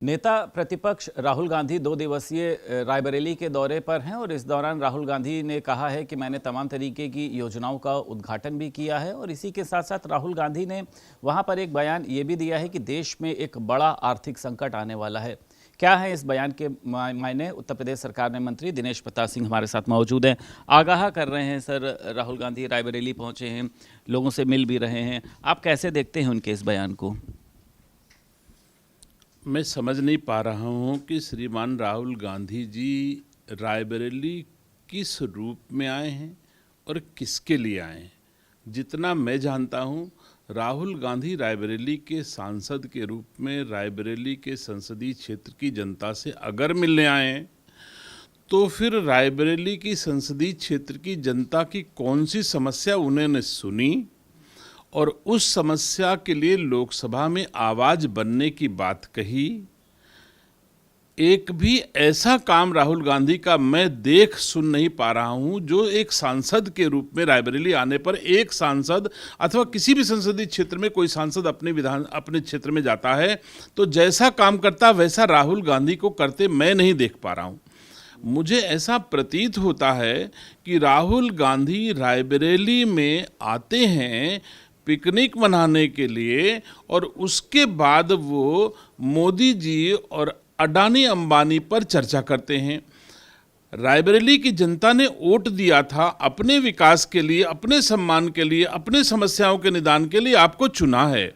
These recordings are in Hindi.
नेता प्रतिपक्ष राहुल गांधी 2 दिवसीय रायबरेली के दौरे पर हैं और इस दौरान राहुल गांधी ने कहा है कि मैंने तमाम तरीके की योजनाओं का उद्घाटन भी किया है और इसी के साथ साथ राहुल गांधी ने वहां पर एक बयान ये भी दिया है कि देश में एक बड़ा आर्थिक संकट आने वाला है। क्या है इस बयान के मायने? उत्तर प्रदेश सरकार में मंत्री दिनेश प्रताप सिंह हमारे साथ मौजूद हैं, आगाह कर रहे हैं। सर, राहुल गांधी रायबरेली पहुंचे हैं, लोगों से मिल भी रहे हैं, आप कैसे देखते हैं उनके इस बयान को? मैं समझ नहीं पा रहा हूँ कि श्रीमान राहुल गांधी जी रायबरेली किस रूप में आए हैं और किसके लिए आए हैं। जितना मैं जानता हूँ, राहुल गांधी रायबरेली के सांसद के रूप में रायबरेली के संसदीय क्षेत्र की जनता से अगर मिलने आए हैं तो फिर रायबरेली की संसदीय क्षेत्र की जनता की कौन सी समस्या उन्होंने सुनी और उस समस्या के लिए लोकसभा में आवाज बनने की बात कही। एक भी ऐसा काम राहुल गांधी का मैं देख सुन नहीं पा रहा हूं जो एक सांसद के रूप में रायबरेली आने पर एक सांसद अथवा किसी भी संसदीय क्षेत्र में कोई सांसद अपने क्षेत्र में जाता है तो जैसा काम करता वैसा राहुल गांधी को करते मैं नहीं देख पा रहा हूं। मुझे ऐसा प्रतीत होता है कि राहुल गांधी रायबरेली में आते हैं पिकनिक मनाने के लिए और उसके बाद वो मोदी जी और अडानी अंबानी पर चर्चा करते हैं। रायबरेली की जनता ने वोट दिया था अपने विकास के लिए, अपने सम्मान के लिए, अपने समस्याओं के निदान के लिए आपको चुना है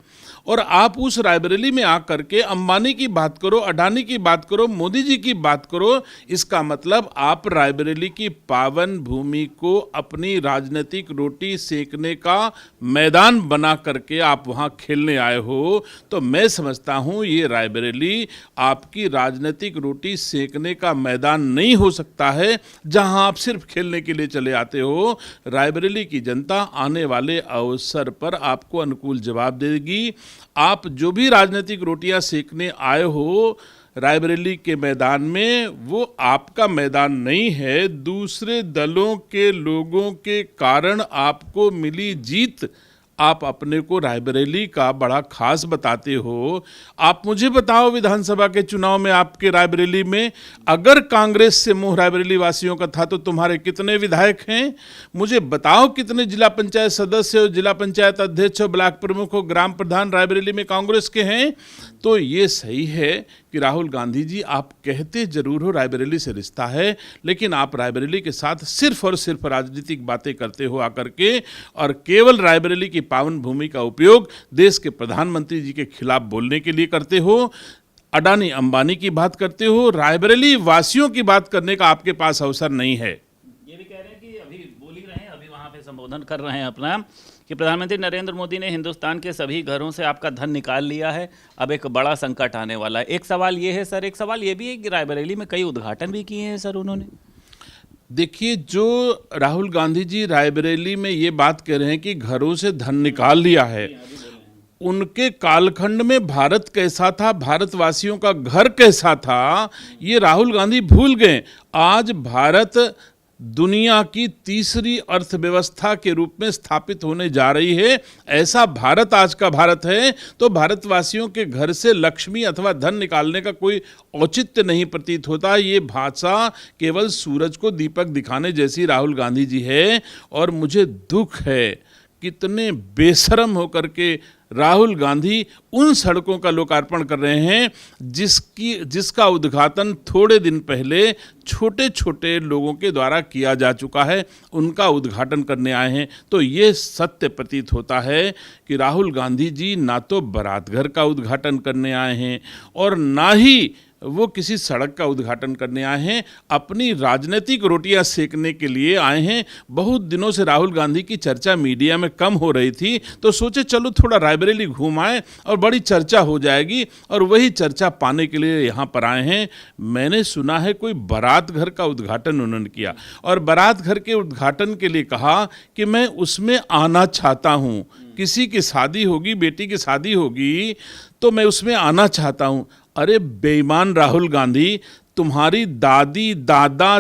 और आप उस रायबरेली में आकर के अंबानी की बात करो, अडानी की बात करो, मोदी जी की बात करो। इसका मतलब आप रायबरेली की पावन भूमि को अपनी राजनीतिक रोटी सेकने का मैदान बना करके आप वहां खेलने आए हो। तो मैं समझता हूं ये रायबरेली आपकी राजनीतिक रोटी सेकने का मैदान नहीं हो सकता है जहां आप सिर्फ खेलने के लिए चले आते हो। रायबरेली की जनता आने वाले अवसर पर आपको अनुकूल जवाब देगी। आप जो भी राजनीतिक रोटियां सेकने आए हो रायबरेली के मैदान में, वो आपका मैदान नहीं है। दूसरे दलों के लोगों के कारण आपको मिली जीत आप अपने को रायबरेली का बड़ा खास बताते हो। आप मुझे बताओ, विधानसभा के चुनाव में आपके रायबरेली में अगर कांग्रेस से मुंह रायबरेली वासियों का था तो तुम्हारे कितने विधायक हैं? मुझे बताओ कितने जिला पंचायत सदस्य हो, जिला पंचायत अध्यक्ष हो, ब्लॉक प्रमुख हो, ग्राम प्रधान रायबरेली में कांग्रेस के हैं? तो ये सही है कि राहुल गांधी जी, आप कहते जरूर हो रायबरेली से रिश्ता है, लेकिन आप रायबरेली के साथ सिर्फ और सिर्फ राजनीतिक बातें करते हो आकर के और केवल रायबरेली की पावन भूमि का उपयोग देश के प्रधानमंत्री जी के खिलाफ बोलने के लिए करते हो। अडानी अंबानी की बात करते हो, रायबरेली वासियों की बात करने का आपके पास अवसर नहीं है। ये भी कह रहे हैं कि अभी बोल ही रहे हैं, अभी वहां पे संबोधन कर रहे हैं अपना, कि प्रधानमंत्री नरेंद्र मोदी ने हिंदुस्तान के सभी घरों से आपका धन निकाल लिया है, अब एक बड़ा संकट आने वाला है। एक सवाल ये है सर, एक सवाल ये भी है कि रायबरेली में कई उद्घाटन भी किए हैं सर उन्होंने। देखिए, जो राहुल गांधी जी रायबरेली में ये बात कह रहे हैं कि घरों से धन निकाल लिया है, उनके कालखंड में भारत कैसा था, भारतवासियों का घर कैसा था, ये राहुल गांधी भूल गए। आज भारत दुनिया की तीसरी अर्थव्यवस्था के रूप में स्थापित होने जा रही है। ऐसा भारत आज का भारत है, तो भारतवासियों के घर से लक्ष्मी अथवा धन निकालने का कोई औचित्य नहीं प्रतीत होता। ये भाषा केवल सूरज को दीपक दिखाने जैसी राहुल गांधी जी है और मुझे दुख है कितने बेशरम होकर के राहुल गांधी उन सड़कों का लोकार्पण कर रहे हैं जिसका उद्घाटन थोड़े दिन पहले छोटे छोटे लोगों के द्वारा किया जा चुका है। उनका उद्घाटन करने आए हैं। तो ये सत्य प्रतीत होता है कि राहुल गांधी जी ना तो बारात घर का उद्घाटन करने आए हैं और ना ही वो किसी सड़क का उद्घाटन करने आए हैं, अपनी राजनीतिक रोटियां सेकने के लिए आए हैं। बहुत दिनों से राहुल गांधी की चर्चा मीडिया में कम हो रही थी, तो सोचे चलो थोड़ा रायबरेली घूम आए और बड़ी चर्चा हो जाएगी, और वही चर्चा पाने के लिए यहाँ पर आए हैं। मैंने सुना है कोई बारात घर का उद्घाटन उन्होंने किया और बारात घर के उद्घाटन के लिए कहा कि मैं उसमें आना चाहता हूँ, किसी की शादी होगी, बेटी की शादी होगी तो मैं उसमें आना चाहता हूँ। अरे बेईमान राहुल गांधी, तुम्हारी दादी, दादा,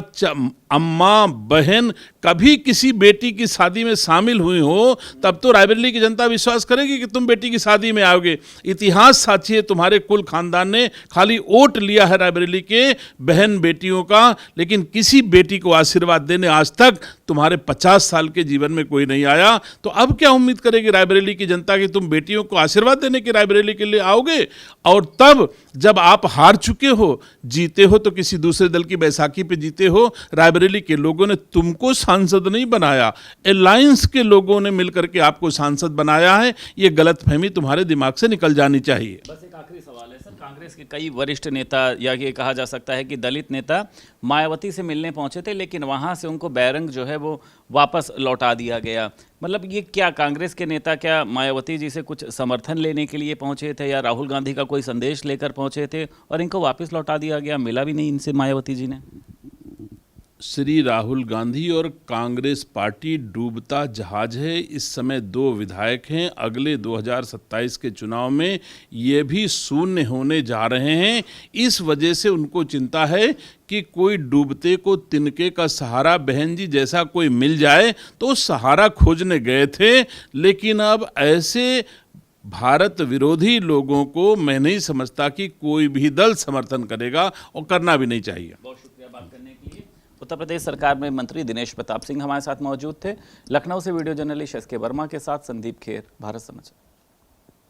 अम्मा, बहन कभी किसी बेटी की शादी में शामिल हुई हो, तब तो रायबरेली की जनता विश्वास करेगी कि तुम बेटी की शादी में आओगे। इतिहास साक्षी है, तुम्हारे कुल खानदान ने खाली वोट लिया है रायबरेली के बहन बेटियों का, लेकिन किसी बेटी को आशीर्वाद देने आज तक तुम्हारे 50 साल के जीवन में कोई नहीं आया। तो अब क्या उम्मीद करेगी रायबरेली की जनता कि तुम बेटियों को आशीर्वाद देने के रायबरेली के लिए आओगे? और तब जब आप हार चुके हो, जीते हो तो किसी दूसरे दल की बैसाखी पे जीते हो। रायबरेली के लोगों ने तुमको सांसद नहीं बनाया, अलायंस के लोगों ने मिलकर के आपको सांसद बनाया है। ये गलतफहमी तुम्हारे दिमाग से निकल जानी चाहिए। बस एक आखिरी सवाल है सर, कांग्रेस के कई वरिष्ठ नेता या ये कहा जा सकता है कि दलित नेता मायावती से मिलने पहुंचे थे, लेकिन वहां से उनको बैरंग जो है वो वापस लौटा दिया गया। मतलब ये क्या कांग्रेस के नेता क्या मायावती जी से कुछ समर्थन लेने के लिए पहुंचे थे या राहुल गांधी का कोई संदेश लेकर पहुंचे थे और इनको वापस लौटा दिया गया? मिला भी नहीं इनसे मायावती जी ने। श्री राहुल गांधी और कांग्रेस पार्टी डूबता जहाज है। इस समय 2 विधायक हैं, अगले 2027 के चुनाव में ये भी शून्य होने जा रहे हैं। इस वजह से उनको चिंता है कि कोई डूबते को तिनके का सहारा, बहन जी जैसा कोई मिल जाए। तो सहारा खोजने गए थे, लेकिन अब ऐसे भारत विरोधी लोगों को मैं नहीं समझता कि कोई भी दल समर्थन करेगा, और करना भी नहीं चाहिए। बहुत शुक्रिया बात करने के लिए। उत्तर प्रदेश सरकार में मंत्री दिनेश प्रताप सिंह हमारे साथ मौजूद थे। लखनऊ से वीडियो जर्नलिस्ट एस के वर्मा के साथ संदीप खेर, भारत समाचार।